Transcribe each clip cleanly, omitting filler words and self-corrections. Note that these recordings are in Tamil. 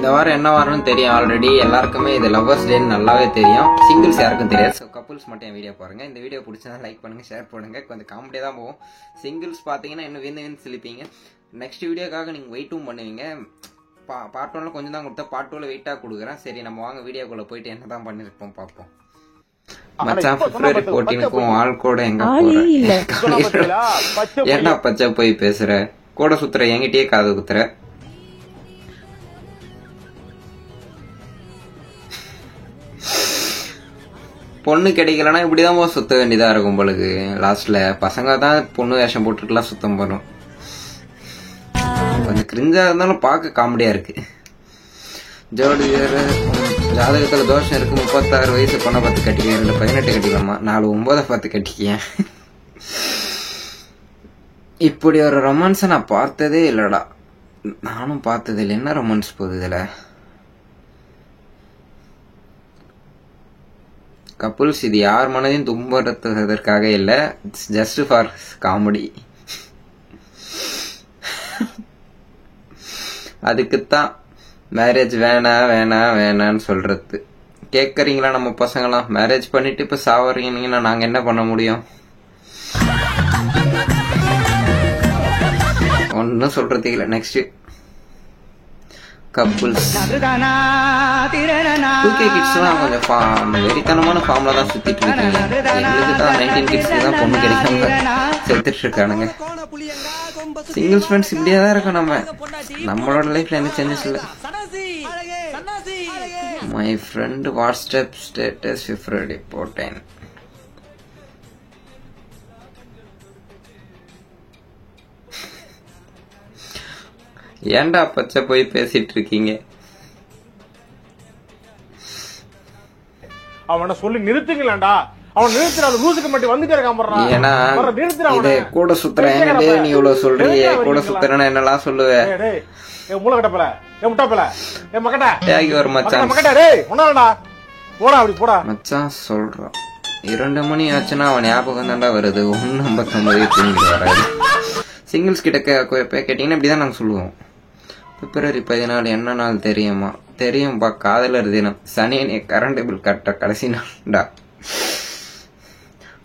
இந்த வாரம் என்ன வாரம்னு தெரியும் ஆல்ரெடி எல்லாருக்குமே. இது லவ்வர்ஸ் டேன்னு நல்லாவே தெரியும். சிங்கிள்ஸ் யாருக்கும் தெரியாது. ஸோ கப்புள்ஸ் மட்டும் என் வீடியோ பாருங்க. இந்த வீடியோ பிடிச்சா லைக் பண்ணுங்க, ஷேர் பண்ணுங்க. கொஞ்சம் காமெடியாக தான் போகும். சிங்கிள்ஸ் பார்த்தீங்கன்னா இன்னும் விந்து சிலிப்பீங்க. நெக்ஸ்ட் வீடியோக்காக நீங்கள் வெயிட்டும் பண்ணுவீங்க. பார்ட் 1ல கொஞ்சம் தான் கொடுத்தா, பார்ட் 2ல வெயிட்டாக கொடுக்குறேன். சரி, நம்ம வாங்க வீடியோக்குள்ளே போயிட்டு என்ன தான் பண்ணிருப்போம் பார்ப்போம். மச்சான் February 14க்கும் ஆள் கூட எங்க போற? என்ன பச்சை போய் பேசுற? கூட சுத்துற, என்கிட்டயே காது குத்துற. பொண்ணு கிடைக்கலன்னா இப்படிதான் சுத்த வேண்டியதா இருக்கும் உங்களுக்கு. லாஸ்ட்ல பசங்க தான் பொண்ணு வேஷம் போட்டுட்டுலாம் சுத்தம் பண்ணும். கொஞ்சம் கிரிஞ்சா இருந்தாலும் பார்க்க காமெடியா இருக்கு. ஜோடி ஜாதகத்துல தோஷம் இருக்கு. 36 வயசு பொண்ணை 10 கட்டிக்க, 2 18 கட்டிக்கலாமா, 4 9 10 கட்டிக்க. இப்படி ஒரு ரொமான்ஸை நான் பார்த்ததே இல்லடா. நானும் பார்த்தது இல்லை. என்ன ரொமான்ஸ் போகுது இதுல? கப்புள்ஸ், இது யார் மனதையும் துன்புறுத்துவதற்காக இல்லை, ஜஸ்ட் ஃபார் காமெடி. அதுக்குத்தான் மேரேஜ் வேணான்னு சொல்றது. கேட்கறீங்களா நம்ம பசங்களாம்? மேரேஜ் பண்ணிட்டு இப்ப சாவறீங்கன்னா நாங்க என்ன பண்ண முடியும்? ஒன்னும் சொல்றதுக்கு இல்லை. நெக்ஸ்ட் கப்புள்ஸ் 2K கிட்ஸ்லாம் கொஞ்சம் வெறித்தனமான ஃபார்ம்ல தான் சுத்திட்டு இருக்காங்க. எங்களுக்கு தான் 19 கிட்ஸ்க்கு தான் பொண்ணு கிடைக்காம செத்துட்டு இருக்கானுங்க. சிங்கிள்ஸ் ஃப்ரெண்ட்ஸ் இப்படியே தான் இருக்கும். நம்மளோட லைஃப்ல என்ன சேஞ்சஸ் இல்லை. My friend WhatsApp status February போட்டேன். ஏன்டா பச்சை போய் பேசிட்டு இருக்கீங்க? அவனை சொல்லி நிறுத்துங்களேன்டா. அவன் நிறுத்துறான். லூசுக்கு மட்டும் வந்து கேட்காம. ஏன்னா இது கூட சுத்துறேன். நீ இவ்வளவு சொல்றீங்க. கூட சுத்துறேன்னா என்னெல்லாம் சொல்லுவேன். மூளை கட்டப்பல, முட்டாப்பல, மக்கட்டா ஒரு மச்சான் போடா, அப்படி போடா மச்சான் சொல்றான். 2 மணி ஆச்சுன்னா அவன் ஞாபகம் தாண்டா வருது. 1:59 தூங்கிட்டு வராது. சிங்கிள்ஸ் கிட்ட கேட்டீங்கன்னா இப்படிதான் நாங்க சொல்லுவோம். February 14 என்ன நாள் தெரியுமா? தெரியும்பா, காதலர் தினம். சனியனே கரண்ட் பில் கட்ட கடைசி நாள்டா.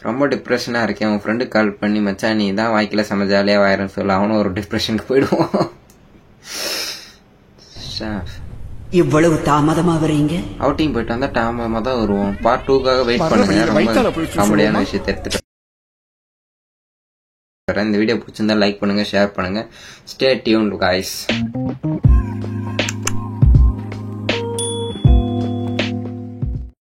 ரொம்ப டிப்ரெஷனா இருக்கேன். உன் ஃப்ரெண்டு கால் பண்ணி மச்சான் நீ தான் வாய்க்கில செம ஜாலியா வாயிரம் சொல்ல, அவனும் ஒரு டிப்ரெஷனுக்கு போயிடுவான். இவ்வளவு தாமதமா வரீங்க? அவுட்டிங் போயிட்டு வந்தா தாமதமா தான் வருவோம். பார்ட் 2க்காக வெயிட் பண்ணுங்க. ரொம்ப காமெடியான விஷயத்தை எடுத்துட்டு. இந்த வீடியோ பிடிச்சிருந்தா லைக் பண்ணுங்க, ஷேர் பண்ணுங்க. Stay tuned guys.